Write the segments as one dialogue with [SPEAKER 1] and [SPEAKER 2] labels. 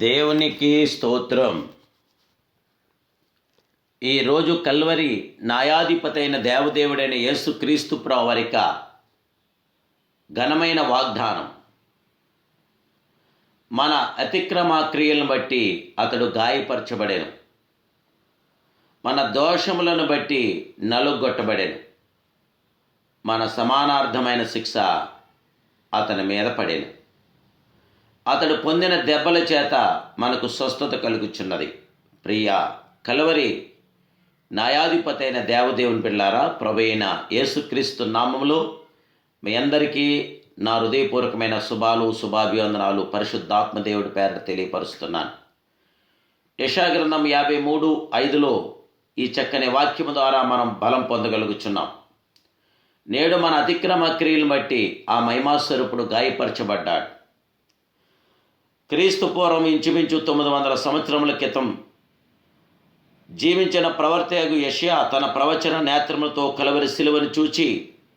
[SPEAKER 1] దేవునికి స్తోత్రం. ఈరోజు కల్వరి న్యాయాధిపతి అయిన దేవదేవుడైన యేసుక్రీస్తు ప్రభువారిక ఘనమైన వాగ్దానం. మన అతిక్రమ క్రియలను బట్టి అతడు గాయపరచబడెను, మన దోషములను బట్టి నలుగొట్టబడెను, మన సమానార్థమైన శిక్ష అతని మీద పడెను. అతడు పొందిన దెబ్బల చేత మనకు స్వస్థత కలుగుచున్నది. ప్రియ కల్వరి న్యాయాధిపతి అయిన దేవదేవుని పిల్లారా, ప్రభు అయిన యేసుక్రీస్తు నామములో మీ అందరికీ నా హృదయపూర్వకమైన శుభాభివందనాలు పరిశుద్ధాత్మదేవుడి పేరట తెలియపరుస్తున్నాను. యెషయా గ్రంథం 53:5లో ఈ చక్కని వాక్యము ద్వారా మనం బలం పొందగలుగుచున్నాం. నేడు మన అతిక్రమ క్రియలను బట్టి ఆ మహిమాస్వరూపుడు గాయపరచబడ్డాడు. క్రీస్తు పూర్వం ఇంచుమించు 900 సంవత్సరముల క్రితం జీవించిన ప్రవర్తయగు యెషయా తన ప్రవచన నేత్రములతో కల్వరి సిలువను చూచి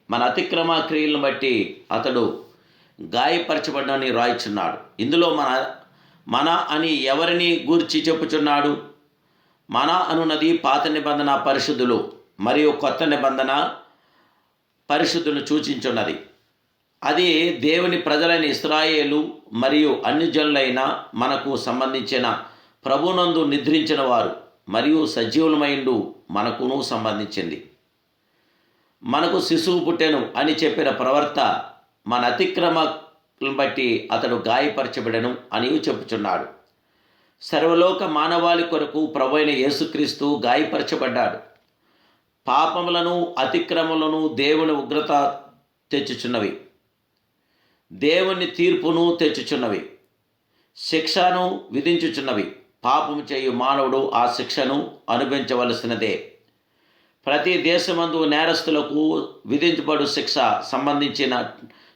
[SPEAKER 1] మన అతిక్రమ క్రియలను బట్టి అతడు గాయపరచబడ్డని రాయిచున్నాడు. ఇందులో మన అని ఎవరిని గూర్చి చెప్పుచున్నాడు? మన అనున్నది పాత నిబంధన పరిశుద్ధులు మరియు కొత్త నిబంధన పరిశుద్ధులను సూచించున్నది. అది దేవుని ప్రజలైన ఇశ్రాయేలు మరియు అన్ని జనులైన మనకు సంబంధించిన ప్రభునందు నిద్రించిన వారు మరియు సజీవులమైండు మనకును సంబంధించింది. మనకు శిశువు పుట్టెను అని చెప్పిన ప్రవర్త మన అతిక్రమలను బట్టి అతడు గాయపరచబడెను అని చెప్పుచున్నాడు. సర్వలోక మానవాళి కొరకు ప్రభు అయిన యేసుక్రీస్తు గాయపరచబడ్డాడు. పాపములను అతిక్రమలను దేవుని ఉగ్రత తెచ్చుచున్నవి, దేవుని తీర్పును తెచ్చుచున్నవి, శిక్షను విధించుచున్నవి. పాపము చేయు మానవుడు ఆ శిక్షను అనుభవించవలసినదే. ప్రతి దేశమందు నేరస్తులకు విధించబడు శిక్ష సంబంధించిన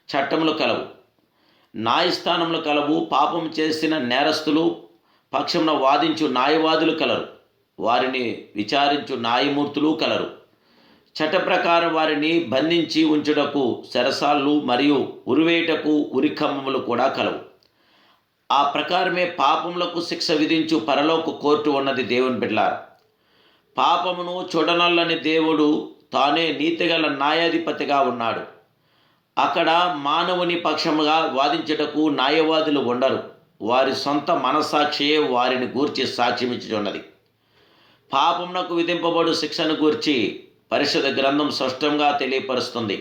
[SPEAKER 1] చట్టములు కలవు, న్యాయస్థానములు కలవు. పాపం చేసిన నేరస్తులు పక్షమున వాదించు న్యాయవాదులు కలరు, వారిని విచారించు న్యాయమూర్తులు కలరు. చట్ట ప్రకారం వారిని బంధించి ఉంచుటకు చెరసాళ్ళు మరియు ఉరివేటకు ఉరికమ్మములు కూడా కలవు. ఆ ప్రకారమే పాపములకు శిక్ష విధించు పరలోక కోర్టు ఉన్నది. దేవుని బిడ్డలారా, పాపమును చూడనల్లని దేవుడు తానే నీతిగల న్యాయాధిపతిగా ఉన్నాడు. అక్కడ మానవుని పక్షముగా వాదించుటకు న్యాయవాదులు ఉండరు. వారి సొంత మనస్సాక్షియే వారిని గూర్చి సాక్ష్యమిచ్చుచున్నది. పాపమునకు విధింపబడు శిక్షను గూర్చి పరిశుద్ధ గ్రంథం స్పష్టంగా తెలియపరుస్తుంది.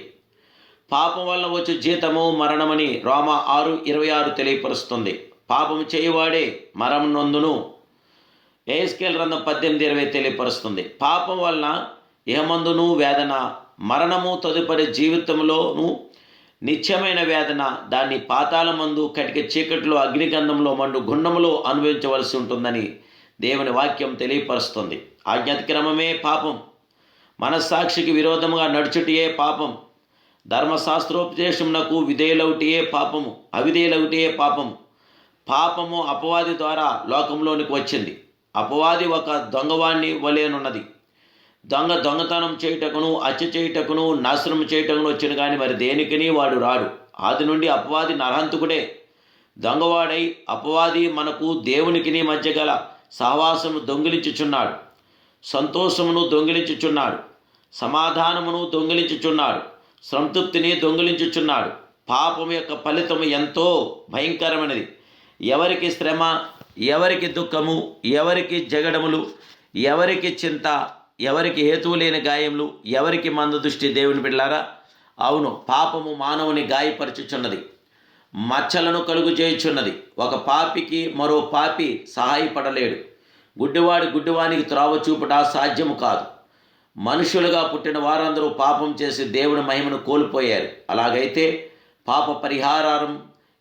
[SPEAKER 1] పాపం వల్ల వచ్చు జీతము మరణమని రోమా 6:26 తెలియపరుస్తుంది. పాపము చేయువాడే మరణం నొందును యెహెజ్కేలు గ్రంథం 18:20 తెలియపరుస్తుంది. పాపం వలన ఇహమందును వేదన, మరణము తదుపరి జీవితంలోనూ నిత్యమైన వేదన, దాన్ని పాతాళమందు కటిక చీకట్లో అగ్నిగంధంలో మండు గుండములో అనుభవించవలసి ఉంటుందని దేవుని వాక్యం తెలియపరుస్తుంది. ఆజ్ఞాతిక్రమమే పాపం, మనస్సాక్షికి విరోధముగా నడుచుటియే పాపం, ధర్మశాస్త్రోపదేశమునకు విధేయులవుటియే పాపము, అవిధేయులవుటియే పాపము. పాపము అపవాది ద్వారా లోకంలోనికి వచ్చింది. అపవాది ఒక దొంగవాణ్ణి వలేనున్నది. దొంగతనం చేయుటకును, హత్య చేయుటకును, నాశనం చేయుటకును వచ్చిన కానీ మరి దేనికిని వాడు రాడు. ఆది నుండి అపవాది నరహంతకుడే, దొంగవాడై అపవాది మనకు దేవునికిని మధ్య గల సహవాసము దొంగిలించుచున్నాడు, సంతోషమును దొంగిలించుచున్నాడు, సమాధానమును దొంగిలించుచున్నాడు, సంతృప్తిని దొంగిలించుచున్నాడు. పాపం యొక్క ఫలితము ఎంతో భయంకరమైనది. ఎవరికి శ్రమ, ఎవరికి దుఃఖము, ఎవరికి జగడములు, ఎవరికి చింత, ఎవరికి హేతువు లేని గాయములు, ఎవరికి మంద దృష్టి. దేవుని బిడ్డలారా, అవును, పాపము మానవుని గాయపరచుచున్నది, మచ్చలను కలుగు చేయుచున్నది. ఒక పాపికి మరో పాపి సహాయపడలేడు. గుడ్డివాడు గుడ్డివానికి త్రోవ చూపుట సాధ్యము కాదు. మనుషులుగా పుట్టిన వారందరూ పాపం చేసి దేవుని మహిమను కోల్పోయారు. అలాగైతే పాప పరిహారం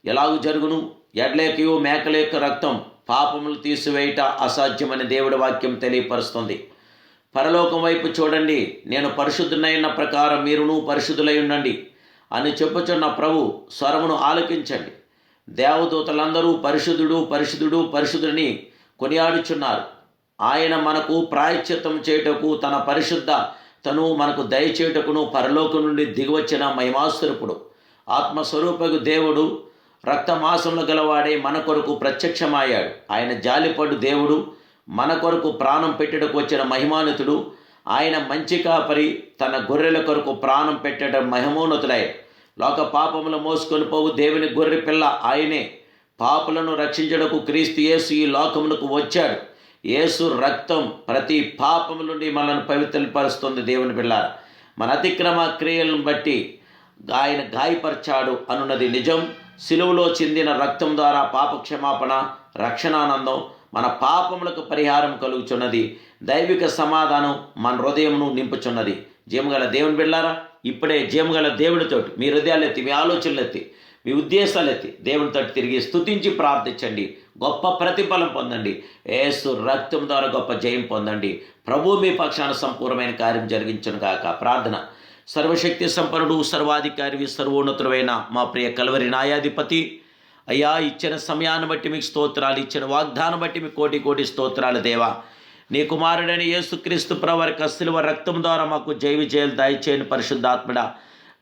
[SPEAKER 1] ఎలాగూ జరుగును? ఎడ్లేకయు మేకలేక రక్తం పాపములు తీసివేయట అసాధ్యమని దేవుడి వాక్యం తెలియపరుస్తుంది. పరలోకం వైపు చూడండి, నేను పరిశుద్ధునైన ప్రకారం మీరును పరిశుద్ధులై ఉండండి అని చెప్పుచున్న ప్రభు స్వరమును ఆలకించండి. దేవదూతలందరూ పరిశుద్ధుడు పరిశుద్ధుడు పరిశుద్ధుని కొనియాడుచున్నారు. ఆయన మనకు ప్రాయశ్చిత్తం చేయుటకు తన పరిశుద్ధతను మనకు దయచేయుటకును పరలోకం నుండి దిగివచ్చిన మహిమాస్వరూపుడు, ఆత్మస్వరూపకు దేవుడు రక్తమాసంలో గలవాడే మన కొరకు ప్రత్యక్షమయ్యాడు. ఆయన జాలిపడు దేవుడు, మన కొరకు ప్రాణం పెట్టుటకు వచ్చిన మహిమానుతుడు. ఆయన మంచి కాపరి, తన గొర్రెల కొరకు ప్రాణం పెట్టడం మహిమోన్నతుడై లోక పాపములు మోసుకొని పోవు దేవుని గొర్రె పిల్ల ఆయనే. పాపులను రక్షించడకు క్రీస్తు యేసు ఈ లోకమునకు వచ్చాడు. యేసు రక్తం ప్రతి పాపము నుండి మనల్ని పవిత్రపరుస్తుంది. దేవుని పిల్ల మన అతిక్రమ క్రియలను బట్టి ఆయన గాయపరిచాడు అనున్నది నిజం. సిలువలో చిందిన రక్తం ద్వారా పాప క్షమాపణ, రక్షణానందం, మన పాపములకు పరిహారం కలుగుచున్నది. దైవిక సమాధానం మన హృదయమును నింపుచున్నది. జీవగల దేవుని బిడ్డలారా, ఇప్పుడే జీవగల దేవుడితోటి మీ హృదయాలు ఎత్తి, మీ ఆలోచనలు ఎత్తి, మీ ఉద్దేశాలు ఎత్తి దేవునితో తిరిగి స్తుతించి ప్రార్థించండి. గొప్ప ప్రతిఫలం పొందండి. యేసు రక్తం ద్వారా గొప్ప జయం పొందండి. ప్రభు మీ పక్షాన సంపూర్ణమైన కార్యం జరిగించును గాక. ప్రార్థన. సర్వశక్తి సంపన్నుడు, సర్వాధికారి, సర్వోన్నతుడైన మా ప్రియ కల్వరి న్యాయాధిపతి, అయ్యా, ఇచ్చిన సమయాన్ని బట్టి మీకు స్తోత్రాలు, ఇచ్చిన వాగ్దానం బట్టి మీకు కోటి కోటి స్తోత్రాలు. దేవా, నీ కుమారుడైన యేసుక్రీస్తు ప్రభువు శిలువ రక్తం ద్వారా మాకు జయ విజయాలు దయచేయని పరిశుద్ధాత్మడా,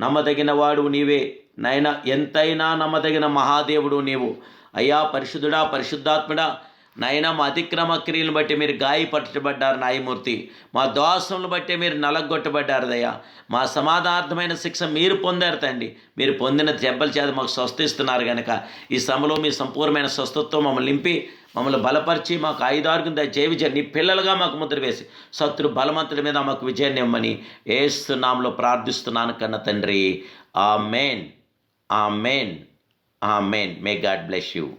[SPEAKER 1] నమ్మదగిన వాడు నీవే నైనా, ఎంతైనా నమ్మదగిన మహాదేవుడు నీవు. అయ్యా పరిశుద్ధుడా, పరిశుద్ధాత్మడా, నైనా మా అతిక్రమ క్రియలను బట్టి మీరు గాయపరచబడ్డారు న్యాయమూర్తి. మా దోషములను బట్టి మీరు నలగొట్టబడ్డారు దయ్యా. మా సమాధానార్థమైన శిక్ష మీరు పొందారు తండ్రి. మీరు పొందిన దెబ్బల చేత మాకు స్వస్థిస్తున్నారు కనుక ఈ సమయంలో మీ సంపూర్ణమైన స్వస్థతతో మమ్మల్ని నింపి, మమ్మల్ని బలపరిచి, మాకు ఆయుధార్గం జయ విజయం నీ పిల్లలుగా మాకు ముద్ర వేసి శత్రు బలవంతుడి మీద మాకు విజయాన్ని ఇవ్వమని యేసు నామములో ప్రార్థిస్తున్నాను కన్న తండ్రి. ఆమేన్, ఆమేన్, ఆమేన్. May God bless you.